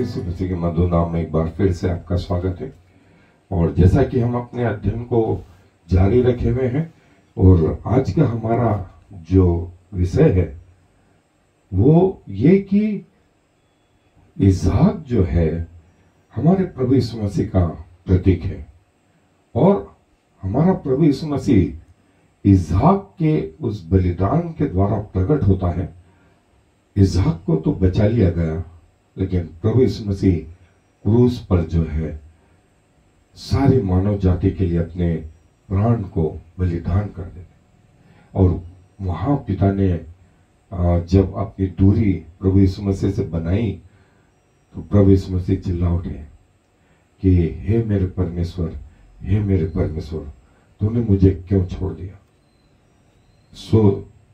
यीशु मसीह के मधुर नाम में एक बार फिर से आपका स्वागत है। और जैसा कि हम अपने अध्ययन को जारी रखे हुए हैं और आज का हमारा जो विषय है वो ये कि इसहाक जो है हमारे प्रभु यीशु मसीह का प्रतीक है और हमारा प्रभु यीशु मसीह इसहाक के उस बलिदान के द्वारा प्रकट होता है। इसहाक को तो बचा लिया गया, लेकिन प्रभु यीशु मसीह क्रूस पर जो है सारी मानव जाति के लिए अपने प्राण को बलिदान कर देते। और वहां पिता ने जब अपनी दूरी प्रभु यीशु मसीह से बनाई तो प्रभु यीशु मसीह चिल्ला उठे कि हे मेरे परमेश्वर, हे मेरे परमेश्वर, तूने मुझे क्यों छोड़ दिया।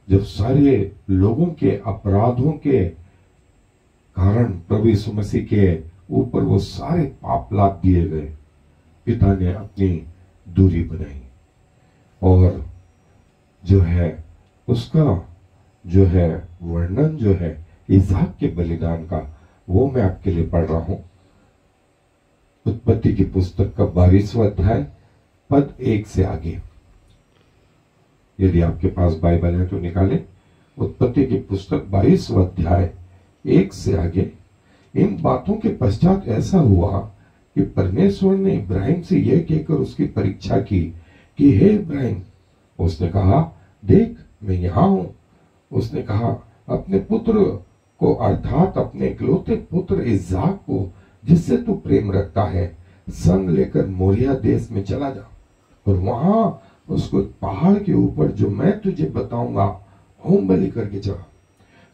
जब सारे लोगों के अपराधों के कारण प्रभु यीशु मसीह के ऊपर वो सारे पाप लाद दिए गए, पिता ने अपनी दूरी बनाई और जो है उसका जो है वर्णन जो है इसहाक के बलिदान का वो मैं आपके लिए पढ़ रहा हूं। उत्पत्ति की पुस्तक का 22वां अध्याय पद 1 से आगे। यदि आपके पास बाइबल है तो निकालें। उत्पत्ति की पुस्तक 22वां अध्याय 1 से आगे। इन बातों के पश्चात ऐसा हुआ कि परमेश्वर ने इब्राहिम से यह कहकर उसकी परीक्षा की कि हे इब्राहिम। उसने कहा, देख मैं यहां हूं। उसने कहा, अपने पुत्र को अर्थात अपने इकलौते पुत्र इसहाक को जिससे तू प्रेम रखता है संग लेकर मोरिया देश में चला जा और वहां उसको पहाड़ के ऊपर जो मैं तुझे बताऊंगा होम बलि करके चढ़ा।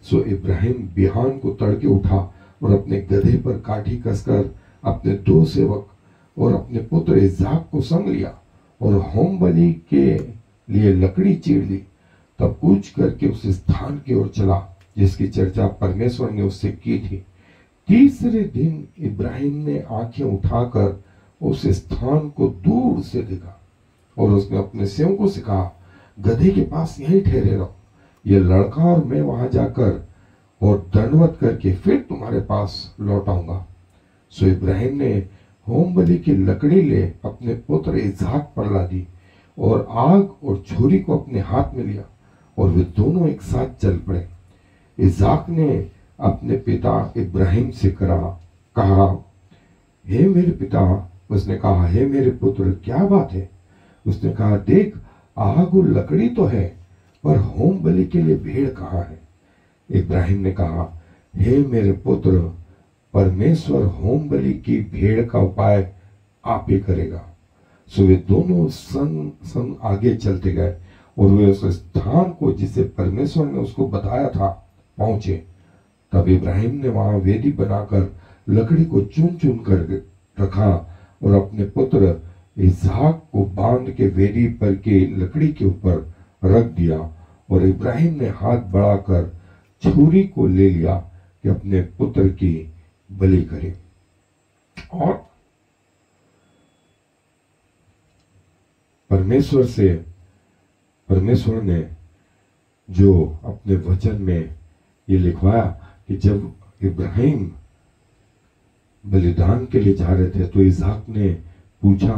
सो इब्राहिम बिहान को तड़के उठा और अपने गधे पर काठी कसकर अपने 2 सेवक और अपने पुत्र इसहाक को संग लिया और होम बलि के लिए लकड़ी चीर ली। तब कूच करके उस स्थान की ओर चला जिसकी चर्चा परमेश्वर ने उससे की थी। तीसरे दिन इब्राहिम ने आंखें उठाकर उस स्थान को दूर से देखा और उसने अपने सेवकों से कहा, गधे के पास यहीं ठहरे रहो, ये लड़का और मैं वहां जाकर और दंडवत करके फिर तुम्हारे पास लौट आऊंगा। सो इब्राहिम ने होम बलि की लकड़ी ले अपने पुत्र इसहाक पर ला दी और आग और छुरी को अपने हाथ में लिया और वे दोनों एक साथ चल पड़े। इसहाक ने अपने पिता इब्राहिम से कहा, हे मेरे पिता। उसने कहा, हे मेरे पुत्र, क्या बात है। उसने कहा, देख आग और लकड़ी तो है पर होम बलि के लिए भेड़ कहाँ है। इब्राहिम ने कहा, हे मेरे पुत्र, परमेश्वर होम बलि की भेड़ का उपाय आप ही करेगा। सो वे दोनों संग संग आगे चलते गए और वे उस स्थान को जिसे परमेश्वर ने उसको बताया था पहुंचे। तब इब्राहिम ने वहां वेदी बनाकर लकड़ी को चुन चुन कर रखा और अपने पुत्र इसहाक को बांध के वेदी पर के लकड़ी के ऊपर रख दिया और इब्राहिम ने हाथ बढ़ाकर छुरी को ले लिया कि अपने पुत्र की बलि करे। और परमेश्वर ने जो अपने वचन में ये लिखवाया कि जब इब्राहिम बलिदान के लिए जा रहे थे तो इसहाक ने पूछा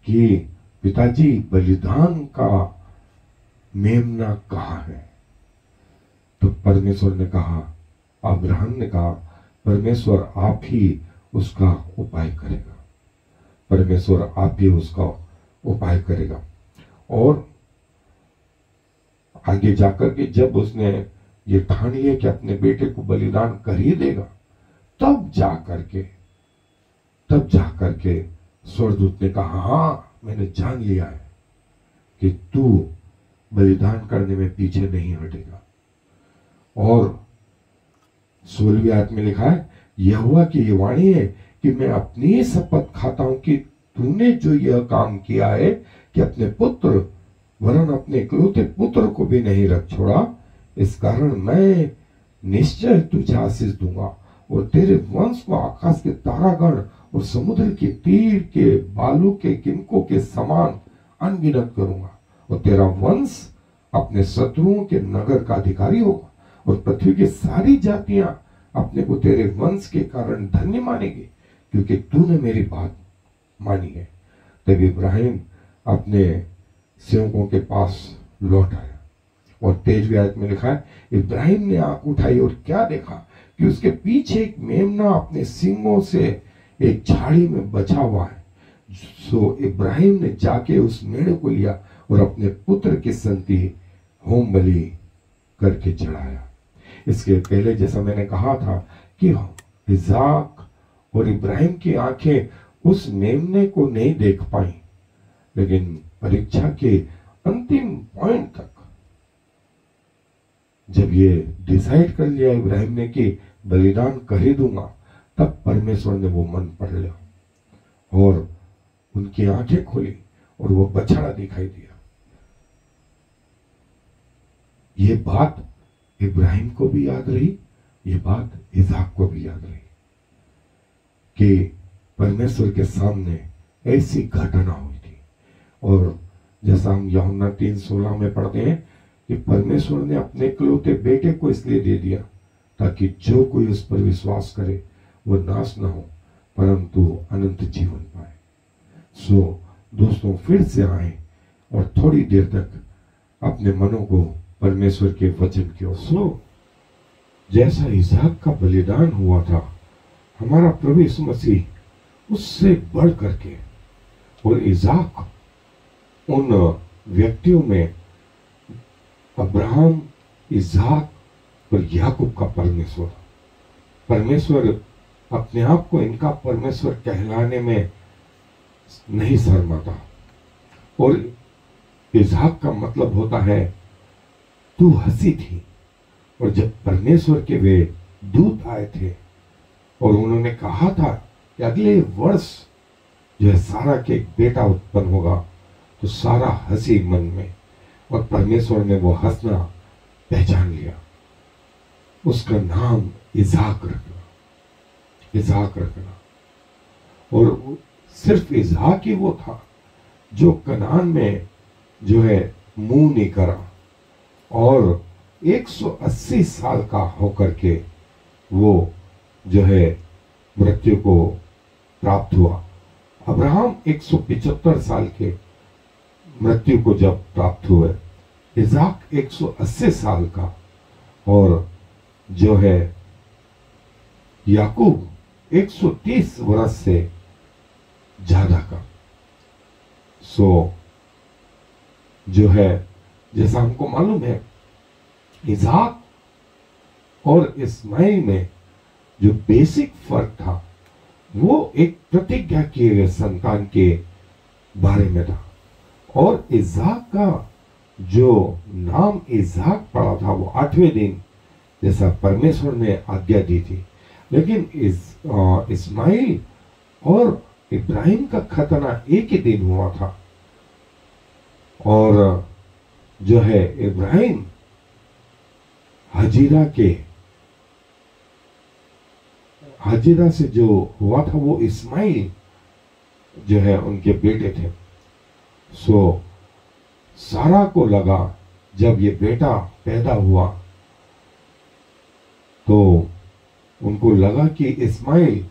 कि पिताजी बलिदान का मेमना कहाँ है। तो परमेश्वर ने कहा, अब्राहम ने कहा, परमेश्वर आप ही उसका उपाय करेगा। परमेश्वर आप ही उसका उपाय करेगा। और आगे जाकर के जब उसने ये ठान लिया कि अपने बेटे को बलिदान कर ही देगा, तब जाकर के स्वर्गदूत ने कहा, हाँ मैंने जान लिया है कि तू बलिदान करने में पीछे नहीं हटेगा। और 16वीं आयत में लिखा है, यहोवा की ये वाणी है कि मैं अपनी शपथ खाता हूं कि तूने जो यह काम किया है कि अपने पुत्र वरन अपने इकलौते पुत्र को भी नहीं रख छोड़ा, इस कारण मैं निश्चय तुझे आशीष दूंगा और तेरे वंश को आकाश के तारागण और समुद्र के तीर के बालू के किनकों के समान अनगिनत करूंगा और तेरा वंश अपने शत्रुओं के नगर का अधिकारी होगा और पृथ्वी की सारी जातियां अपने को तेरे वंश के कारण धन्य मानेंगे, क्योंकि तूने मेरी बात मानी है। तब इब्राहिम अपने सेवकों के पास लौट आया और 23वीं आयत में लिखा है, इब्राहिम ने आंख उठाई और क्या देखा कि उसके पीछे एक मेमना अपने सींगों से एक झाड़ी में बचा हुआ है। सो इब्राहिम ने जाके उस मेढ़े को लिया और अपने पुत्र की संति होम बलि करके चढ़ाया। इसके पहले जैसा मैंने कहा था कि इसाक और इब्राहिम की आंखें उस मेमने को नहीं देख पाई, लेकिन परीक्षा के अंतिम पॉइंट तक जब ये डिसाइड कर लिया इब्राहिम ने कि बलिदान कर ही दूंगा, तब परमेश्वर ने वो मन पढ़ लिया और उनकी आंखें खोली और वो बछड़ा दिखाई दिया। ये बात इब्राहिम को भी याद रही, ये बात इसाक को भी याद रही कि परमेश्वर के सामने ऐसी घटना हुई थी। और जैसा हम यूहन्ना 3:16 में पढ़ते हैं कि परमेश्वर ने अपने इकलौते बेटे को इसलिए दे दिया ताकि जो कोई उस पर विश्वास करे वो नाश ना हो परंतु अनंत जीवन पाए। सो दोस्तों, फिर से आए और थोड़ी देर तक अपने मनों को परमेश्वर के वचन की ओर। सो जैसा इसहाक का बलिदान हुआ था, हमारा प्रभु यीशु मसीह उससे बढ़ करके, और इसहाक उन व्यक्तियों में अब्राहम, इसहाक और याकूब का परमेश्वर अपने आप को इनका परमेश्वर कहलाने में नहीं शर्माता। और इसहाक का मतलब होता है तू हंसी थी। और जब परमेश्वर के वे दूत आए थे और उन्होंने कहा था कि अगले वर्ष जो है सारा के एक बेटा उत्पन्न होगा, तो सारा हंसी मन में, और परमेश्वर ने वो हंसना पहचान लिया। उसका नाम इसहाक रखना, इसहाक रखना। और सिर्फ इसहाक ही वो था जो कनान में जो है मुंह नहीं करा और 180 साल का होकर के वो जो है मृत्यु को प्राप्त हुआ। अब्राहम 175 साल के मृत्यु को जब प्राप्त हुए, इसहाक 180 साल का, और जो है याकूब 130 वर्ष से ज्यादा का। सो जो है जैसा हमको मालूम है, इसहाक और इस्माइल में जो बेसिक फर्क था वो एक प्रतिज्ञा किए गए संतान के बारे में था। और इसहाक का जो नाम इसहाक पड़ा था वो 8वें दिन जैसा परमेश्वर ने आज्ञा दी थी। लेकिन इस्माइल और इब्राहिम का खतना एक ही दिन हुआ था। और जो है इब्राहिम हाजिरा से जो हुआ था वो इस्माइल जो है उनके बेटे थे। सो सारा को लगा जब ये बेटा पैदा हुआ तो उनको लगा कि इस्माइल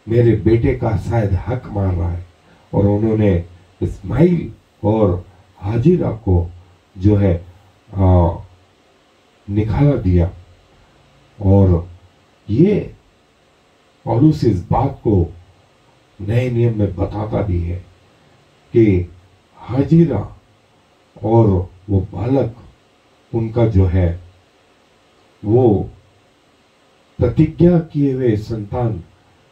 मेरे बेटे का शायद हक मार रहा है, और उन्होंने इस्माइल और हाजिरा को जो है निकाला दिया। और ये पौलुस इस बात को नए नियम में बताता भी है कि हाजिरा और वो बालक उनका जो है वो प्रतिज्ञा किए हुए संतान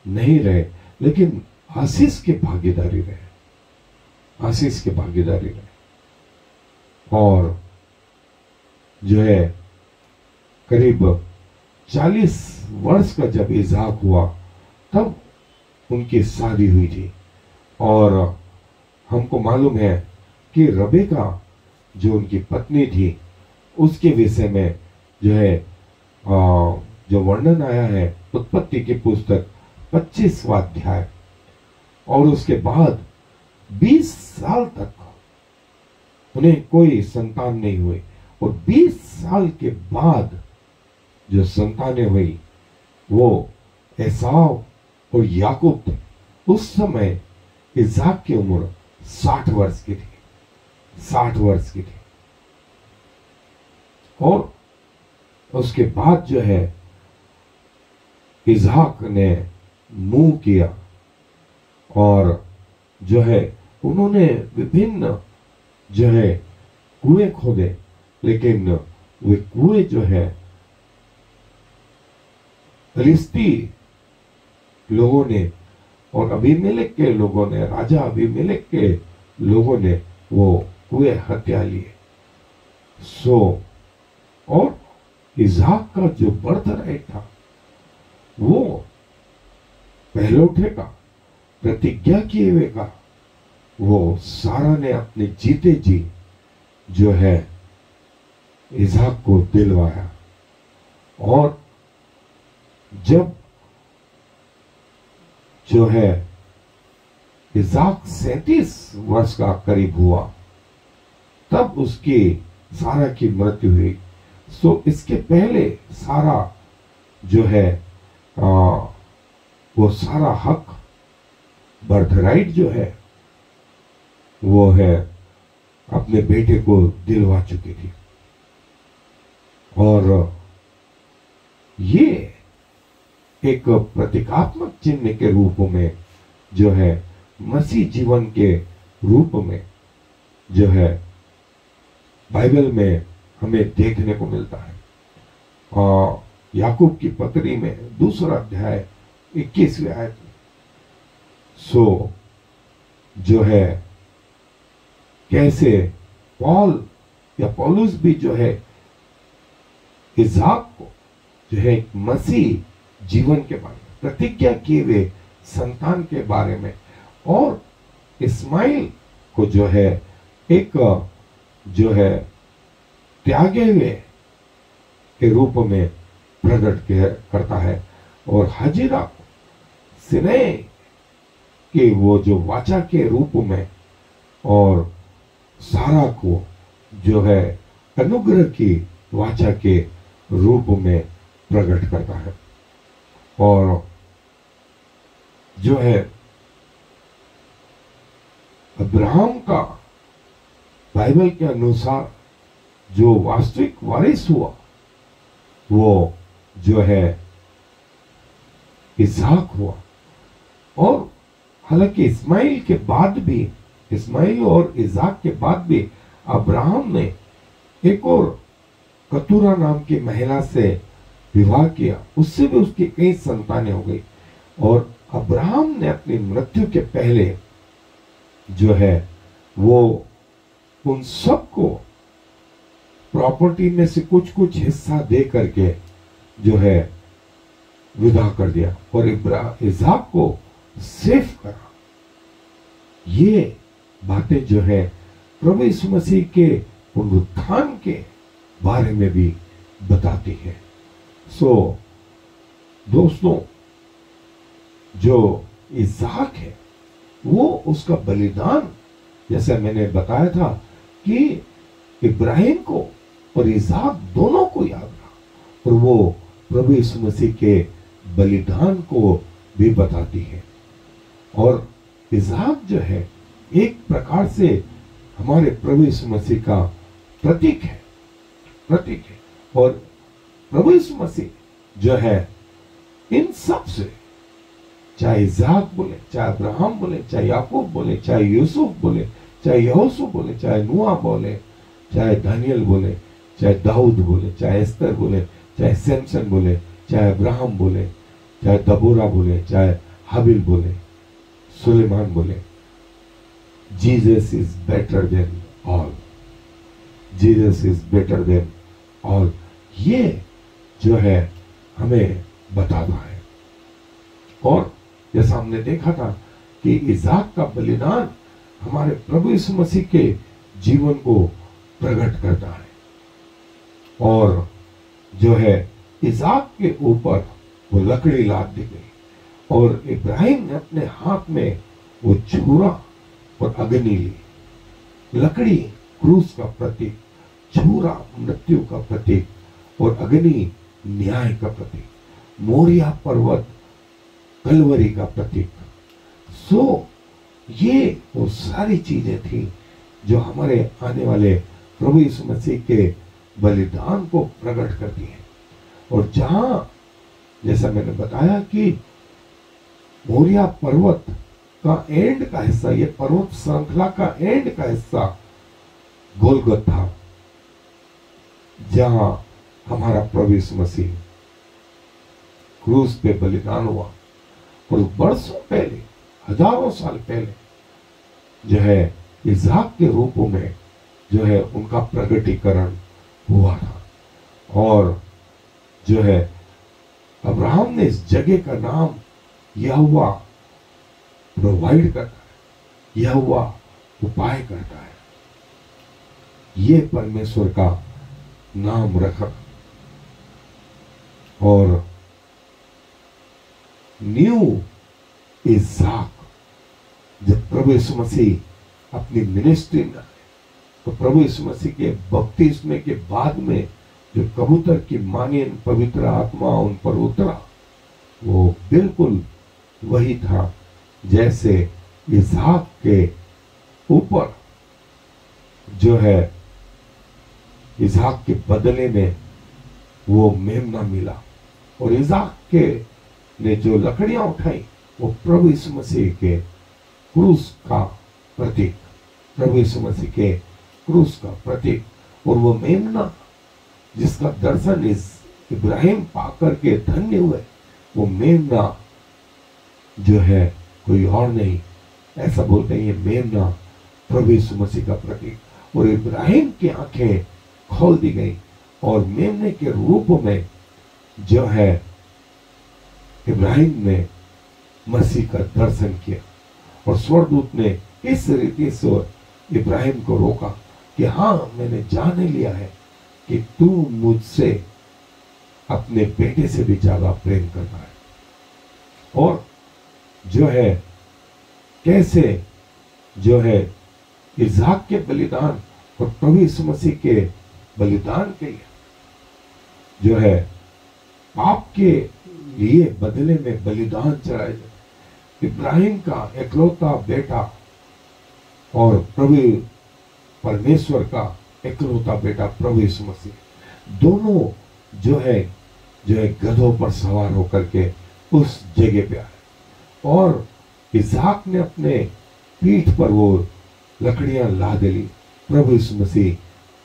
नहीं रहे, लेकिन आशीष की भागीदारी रहे, आशीष की भागीदारी रहे। और जो है करीब 40 वर्ष का जब इसहाक हुआ तब उनकी शादी हुई थी। और हमको मालूम है कि रबेका जो उनकी पत्नी थी उसके विषय में जो है जो वर्णन आया है उत्पत्ति की पुस्तक 25वां अध्याय। और उसके बाद 20 साल तक उन्हें कोई संतान नहीं हुई, और 20 साल के बाद जो संतानें हुई वो एसाव और याकूब थे। उस समय इसहाक की उम्र 60 वर्ष की थी, 60 वर्ष की थी। और उसके बाद जो है इसहाक ने मुंह किया और जो है उन्होंने विभिन्न जो है कुएं खोदे, लेकिन वे कुएं जो है फिलिस्ती लोगों ने और अबीमेलेक के लोगों ने, राजा अबीमेलेक के लोगों ने वो कुएं हत्या लिए। और इसहाक का जो बर्थ राइट था वो पहलौठे का, प्रतिज्ञा किए हुए का, वो सारा ने अपने जीते जी जो है इसहाक को दिलवाया। और जब जो है इसहाक 37 वर्ष का करीब हुआ तब उसकी सारा की मृत्यु हुई। सो इसके पहले सारा जो है वो सारा हक, बर्थराइट जो है वो है अपने बेटे को दिलवा चुकी थी। और ये एक प्रतीकात्मक चिन्ह के रूप में जो है मसीह जीवन के रूप में जो है बाइबल में हमें देखने को मिलता है। और याकूब की पत्री में 2 अध्याय 21वें आयत में जो है कैसे पॉल या पौलुस भी जो है इसहाक को जो है एक मसीह जीवन के बारे में, प्रतिज्ञा किए हुए संतान के बारे में, और इस्माइल को जो है एक जो है त्यागे हुए के रूप में प्रकट करता है, और हाजिरा को सिने के वो जो वाचा के रूप में, और सारा को जो है अनुग्रह की वाचा के रूप में प्रकट करता है। और जो है अब्राहम का बाइबल के अनुसार जो वास्तविक वारिस हुआ वो जो है इसहाक हुआ। और हालांकि इस्माइल के बाद भी, इस्माइल और इसहाक के बाद भी अब्राहम ने एक और कतूरा नाम की महिला से विवाह किया, उससे भी उसकी कई संतानें हो गई। और अब्राहम ने अपनी मृत्यु के पहले जो है वो उन सबको प्रॉपर्टी में से कुछ कुछ हिस्सा दे करके जो है विदा कर दिया और इसहाक को सेफ करा। ये बातें जो है प्रभु यीशु मसीह के पुनरुत्थान के बारे में भी बताती है। दोस्तों, जो इसहाक है वो उसका बलिदान, जैसे मैंने बताया था कि इब्राहिम को और इसहाक दोनों को याद रहा, और वो प्रभु यीशु मसीह के बलिदान को भी बताती है। और इसहाक जो है एक प्रकार से हमारे प्रभु यीशु मसीह का प्रतीक है। और प्रभु यीशु मसीह जो है इन सब से, चाहे इसहाक बोले, चाहे अब्राहम बोले, चाहे याकूब बोले, चाहे यूसुफ बोले, चाहे यहोशू बोले, चाहे नूह बोले, चाहे दानियल बोले, चाहे दाऊद बोले, चाहे एस्तर बोले, चाहे सैमसन बोले, चाहे अब्राहम बोले, चाहे दबोरा बोले, चाहे हाबिल बोले, सुलेमान बोले, Jesus is better than all, Jesus is better than all. ये जो है हमें बताता है। और जैसा हमने देखा था कि इसहाक का बलिदान हमारे प्रभु यीशु मसीह के जीवन को प्रकट करता है। और जो है इसहाक के ऊपर वो लकड़ी लाद दी गई और इब्राहिम ने अपने हाथ में वो छुरा और अग्नि ली। लकड़ी क्रूस का प्रतीक, छुरा मृत्यु का प्रतीक और अग्नि न्याय का प्रतीक। मोरिया पर्वत कलवरी का प्रतीक। सो ये वो सारी चीजें थी जो हमारे आने वाले प्रभु यीशु मसीह के बलिदान को प्रकट करती है। और जहां, जैसा मैंने बताया कि मोरिया पर्वत का एंड का हिस्सा, ये पर्वत श्रृंखला का एंड का हिस्सा गोलगोथा, जहां हमारा प्रभु यीशु मसीह क्रूस पे बलिदान हुआ। और बरसों पहले, हजारों साल पहले जो है इसहाक के रूप में जो है उनका प्रकटीकरण हुआ था। और जो है अब्राहम ने इस जगह का नाम यहोवा प्रोवाइड करता है, यहोवा उपाय करता है, ये परमेश्वर का नाम रखा। और न्यू इसहाक, जब प्रभु यीशु मसीह अपनी मिनिस्ट्री में आए तो प्रभु यीशु मसीह के बपतिस्मे के बाद में जो कबूतर की माने पवित्र आत्मा उन पर उतरा, वो बिल्कुल वही था जैसे इसहाक के ऊपर जो है इसहाक के बदले में वो मेमना मिला। और इसहाक के ने जो लकड़ियां उठाई वो प्रभु यीशु मसीह के क्रूस का प्रतीक, प्रभु यीशु मसीह के क्रूस का प्रतीक। और वो मेमना जिसका दर्शन इस इब्राहिम पाकर के धन्य हुए, वो मेमना जो है कोई और नहीं, ऐसा बोलते हैं ये मेमना प्रभु यीशु मसीह का प्रतीक। और इब्राहिम की आंखें खोल दी गई और मेमने के रूप में जो है इब्राहिम ने मसीह का दर्शन किया। और स्वर्गदूत ने इस रीति से इब्राहिम को रोका कि हाँ, मैंने जान लिया है कि तू मुझसे अपने बेटे से भी ज्यादा प्रेम करता है। और जो है कैसे जो है इसहाक के बलिदान और प्रभु यीशु मसीह के बलिदान के लिए जो है पाप के लिए बदले में बलिदान चढ़ाए जाते। इब्राहिम का इकलौता बेटा और प्रभु परमेश्वर का इकलौता बेटा प्रभु यीशु मसीह, दोनों जो है गधों पर सवार होकर के उस जगह पे आए। और इसहाक ने अपने पीठ पर वो लकड़ियां लाद ली। प्रभु यीशु मसीह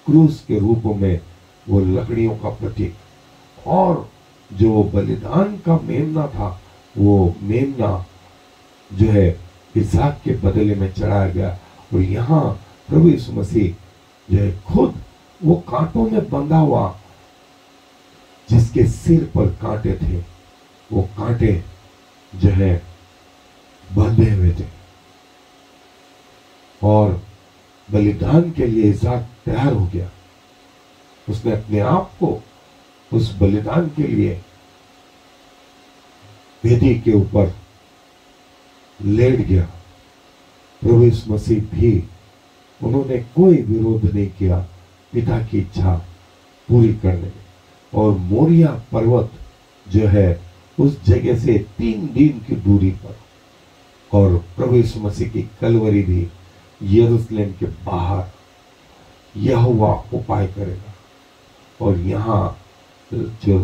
क्रूस के रूप में वो लकड़ियों का प्रतीक। और जो बलिदान का मेमना था, वो मेमना जो है इसहाक के बदले में चढ़ाया गया। और यहाँ प्रभु यीशु मसीह जो है खुद वो कांटों में बंधा हुआ, जिसके सिर पर कांटे थे, वो कांटे जो है बंधे हुए थे। और बलिदान के लिए इसहाक तैयार हो गया। उसने अपने आप को उस बलिदान के लिए वेदी के ऊपर लेट गया। प्रभु यीशु मसीह भी, उन्होंने कोई विरोध नहीं किया पिता की इच्छा पूरी करने में। और मोरिया पर्वत जो है उस जगह से 3 दिन की दूरी पर, और प्रभु यीशु मसीह की कलवरी भी यरूशलेम के बाहर यहोवा उपाय करेगा। और यहाँ जो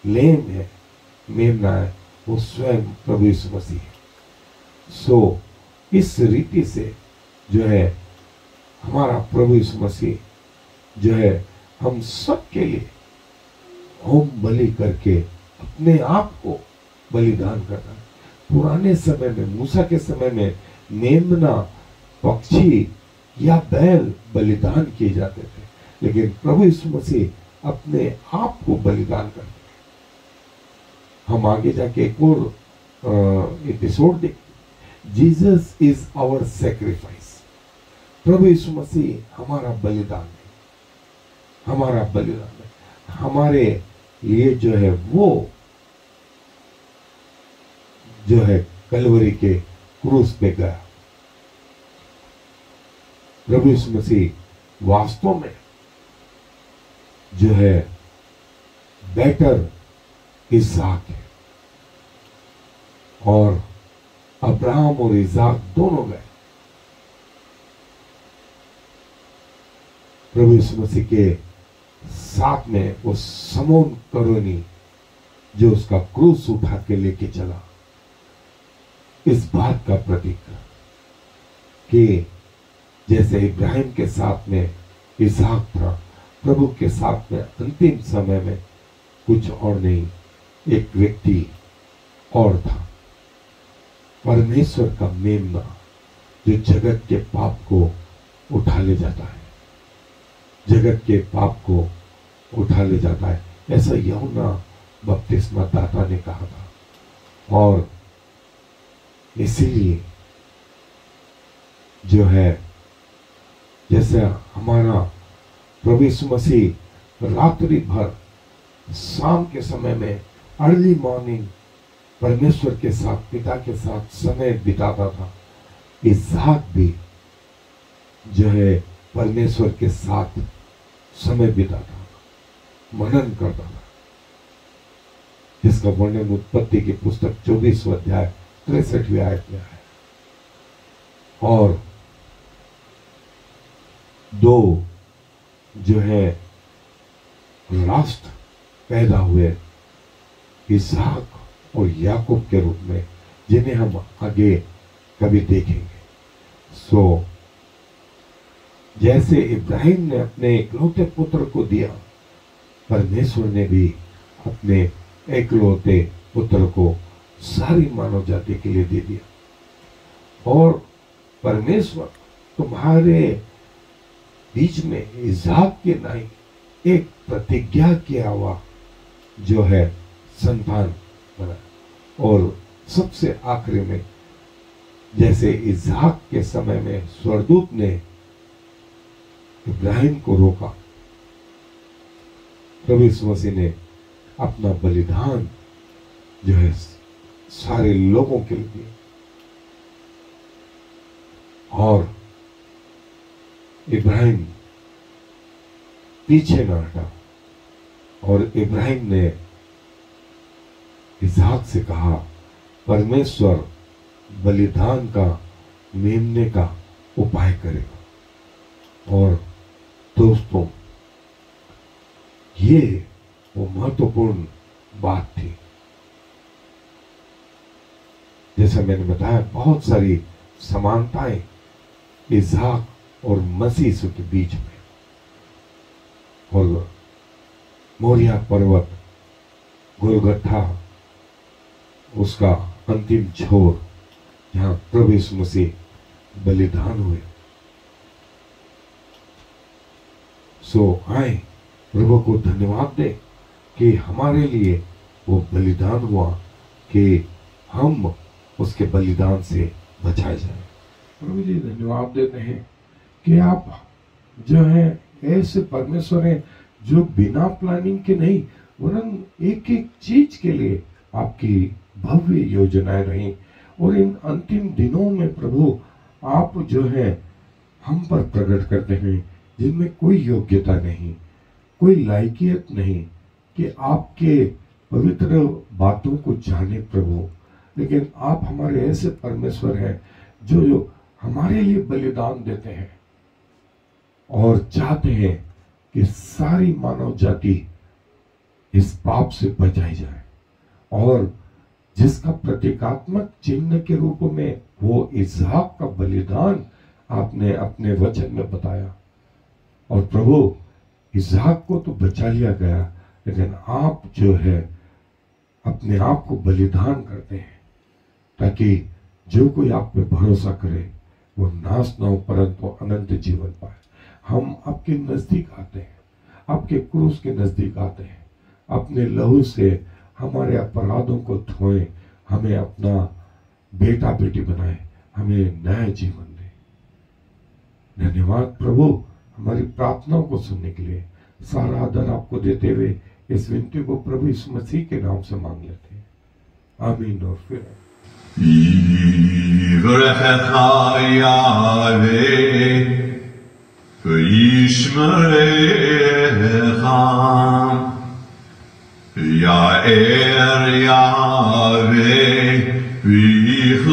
लेम है, मेमना है, वो स्वयं प्रभु यीशु मसीह है। सो इस रीति से जो है हमारा प्रभु यीशु मसीह जो है हम सब के लिए होम बलि करके अपने आप को बलिदान करता है। पुराने समय में, मूसा के समय में मेमना, पक्षी या बैल बलिदान किए जाते थे, लेकिन प्रभु यीशु मसीह अपने आप को बलिदान करते हैं। हम आगे जाके एक और एपिसोड देखते, जीसस इज आवर सैक्रिफाइस। प्रभु यीशु मसीह हमारा बलिदान है, हमारा बलिदान है, हमारे लिए जो है वो जो है कलवरी के क्रूस पे गया। प्रभु यीशु मसीह वास्तव में जो है बेटर इसाक है। और अब्राहम और इसाक दोनों गए प्रभु यीशु मसीह के साथ में। वो समोन करोनी जो उसका क्रूस उठा के लेके चला, इस बात का प्रतीक कि जैसे इब्राहिम के साथ में इसाक था, प्रभु के साथ में अंतिम समय में कुछ और नहीं, एक व्यक्ति और था, परमेश्वर का मेमना, जो जगत के पाप को उठा ले जाता है, जगत के पाप को उठा ले जाता है। ऐसा यूहन्ना बपतिस्मा दाता ने कहा था। और इसीलिए जो है, जैसे हमारा प्रभु यीशु मसीह रात्रि भर शाम के समय में अर्ली मॉर्निंग परमेश्वर के साथ, पिता के साथ समय बिताता था, इसहाक भी जो है परमेश्वर के साथ समय बिताता था, मनन करता था, जिसका वर्णन उत्पत्ति की पुस्तक 24वां अध्याय 63वें आयत में है। और दो जो है राष्ट्र पैदा हुए, इसहाक और याकूब के रूप में, जिन्हें हम आगे कभी देखेंगे। सो जैसे इब्राहिम ने अपने इकलौते पुत्र को दिया, परमेश्वर ने भी अपने इकलौते पुत्र को सारी मानव जाति के लिए दे दिया। और परमेश्वर तुम्हारे बीच में इसहाक के नाई एक प्रतिज्ञा किया हुआ जो है संतान बना। और सबसे आखिरी में जैसे इसहाक के समय में स्वर्गदूत ने इब्राहिम को रोका, प्रभु यीशु मसीह ने अपना बलिदान जो है सारे लोगों के लिए दिया। और इब्राहिम पीछे न हटा, और इब्राहिम ने इसहाक से कहा, परमेश्वर बलिदान का मेमने का उपाय करेगा। और दोस्तों, ये वो महत्वपूर्ण बात थी। जैसा मैंने बताया, बहुत सारी समानताएं इसहाक और मसीह के बीच में। और मोरिया पर्वत, गोलगट्ठा, उसका अंतिम छोर, जहां प्रभु यीशु मसीह बलिदान हुए। सो आए प्रभु को धन्यवाद दे कि हमारे लिए वो बलिदान हुआ, कि हम उसके बलिदान से बचाए जाए। प्रभु जी धन्यवाद देते हैं कि आप जो है ऐसे परमेश्वर हैं जो बिना प्लानिंग के नहीं, वरन एक एक चीज के लिए आपकी भव्य योजनाएं रही। और इन अंतिम दिनों में प्रभु आप जो है हम पर प्रकट करते हैं, जिनमें कोई योग्यता नहीं, कोई लायकियत नहीं कि आपके पवित्र बातों को जाने प्रभु। लेकिन आप हमारे ऐसे परमेश्वर हैं जो हमारे लिए बलिदान देते हैं और चाहते हैं कि सारी मानव जाति इस पाप से बचाई जाए। और जिसका प्रतीकात्मक चिन्ह के रूप में वो इसहाक का बलिदान आपने अपने वचन में बताया। और प्रभु, इसहाक को तो बचा लिया गया, लेकिन आप जो है अपने आप को बलिदान करते हैं, ताकि जो कोई आप पे भरोसा करे वो नाश न हो, परंतु अनंत जीवन पाए। हम आपके नजदीक आते हैं, आपके क्रूस के नजदीक आते हैं, अपने लहू से हमारे अपराधों को धोएं, हमें अपना बेटा बेटी बनाए, हमें नया जीवन दे। धन्यवाद प्रभु, हमारी प्रार्थनाओं को सुनने के लिए। सारा आदर आपको देते हुए इस विनती को प्रभु यीशु मसीह के नाम से मांग लेते हैं, आमीन। और फिर Ya'er Yahweh v'chunecha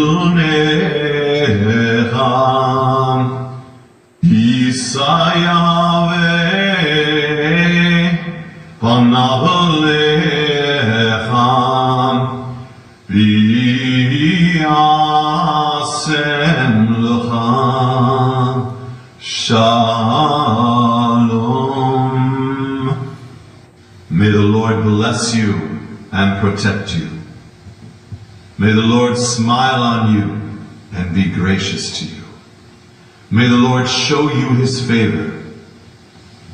Yisa Yahweh panav alecha v'yasem lecha Shalom. May the Lord bless you and protect you. May the Lord smile on you and be gracious to you. May the Lord show you his favor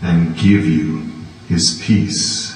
and give you his peace.